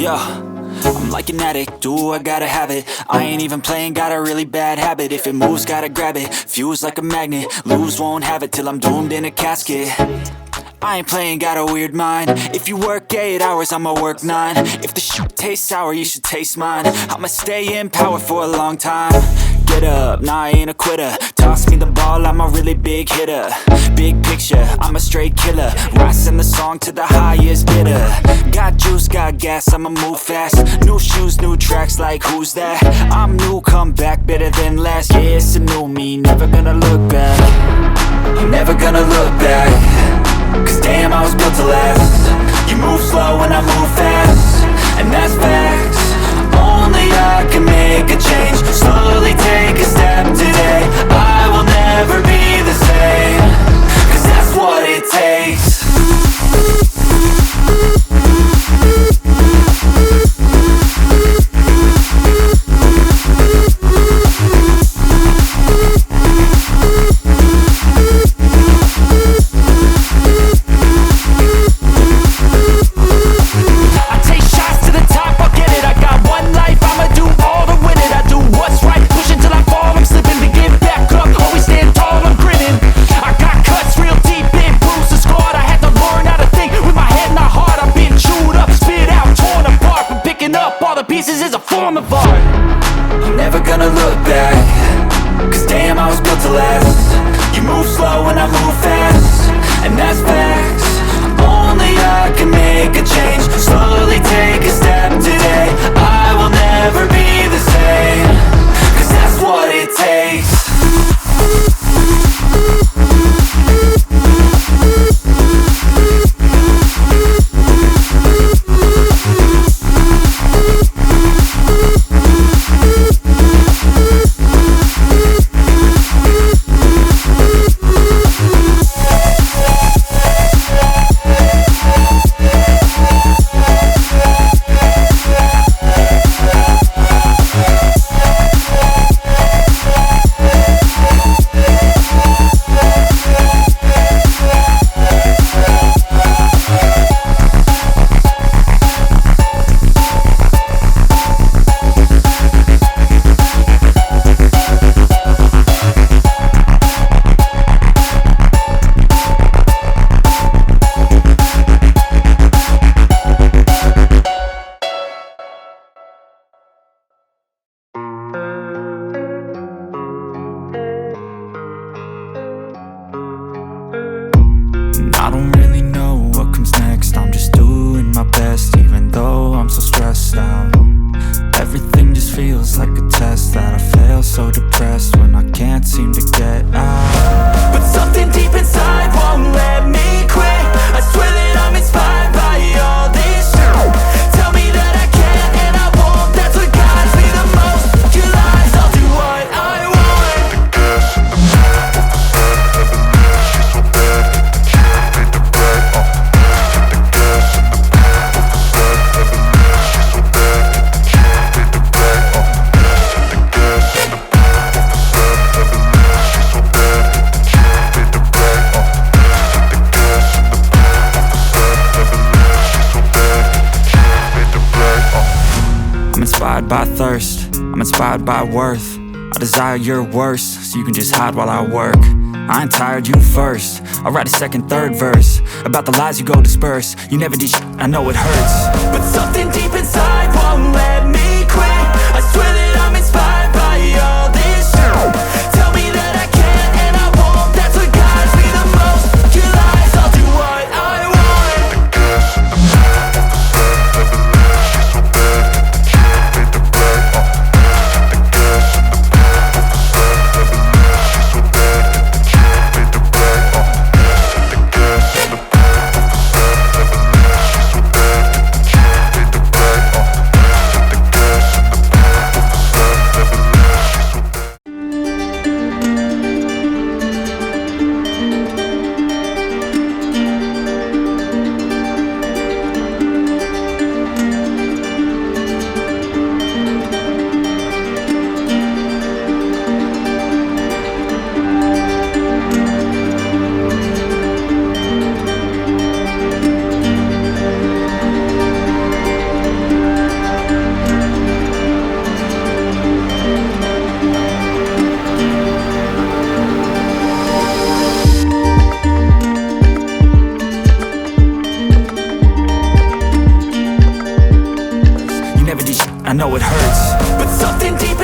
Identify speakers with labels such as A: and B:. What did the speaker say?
A: Yo, I'm like an addict, do I gotta have it. I ain't even playing, got a really bad habit. If it moves, gotta grab it, fuse like a magnet. Lose, won't have it till I'm doomed in a casket. I ain't playing, got a weird mind. If you work 8 hours, I'ma work 9. If the shit tastes sour, you should taste mine. I'ma stay in power for a long time. Get up, nah I ain't a quitter. Toss me the ball, I'm a really big hitter. Big picture, I'm a straight killer. Rising the song to the highest bidder. Got juice, got gas, I'ma move fast. New shoes, new tracks, like who's that? I'm new, come back, better than last. Yeah, it's a new me, never gonna look back. I'm never gonna look back. Cause damn, I was built to last. You move slow and I move fast, and that's facts. Only I can make a change. Slowly take a step today. I will never be the same. Cause that's what it takes. I'm never gonna look back. Cause damn, I was built to last. You move slow and I move fast, and that's facts. Only I can make a change. Slowly take a step today. I will never be the same. Cause that's what it takes. I don't really know what comes next. I'm just doing my best, even though I'm so stressed out. Everything just feels like a test that I fail, so depressed when I can't seem to get out. But something deep inside won't let me quit. I swear that I'm inspired by all this shit. Tell me that I can and I won't. That's what guides me the most. Your lies, I'll do what I want. The gas in the back of the sun, she's so bad. I'm inspired by thirst, I'm inspired by worth. I desire your worst, so you can just hide while I work. I ain't tired, you first. I'll write a second, third verse about the lies you go disperse. You never did shit, I know it hurts. But something deep inside won't let me quit. I swear that I'm inspired by all this shit. Tell me that I can and I won't. That's what guides me the most. Your lies, I'll do what I want. The gas in the back of the sun, never leaves, she's so bad. Can't beat the brag, the gas in the back of the sun, never leaves, she's so bad. Can't beat the brag, the gas in the back of the sun, never leaves, she's so bad. Can't beat the brag, the gas in the back of the sun, never leaves, she's so bad. I know it hurts, but something deep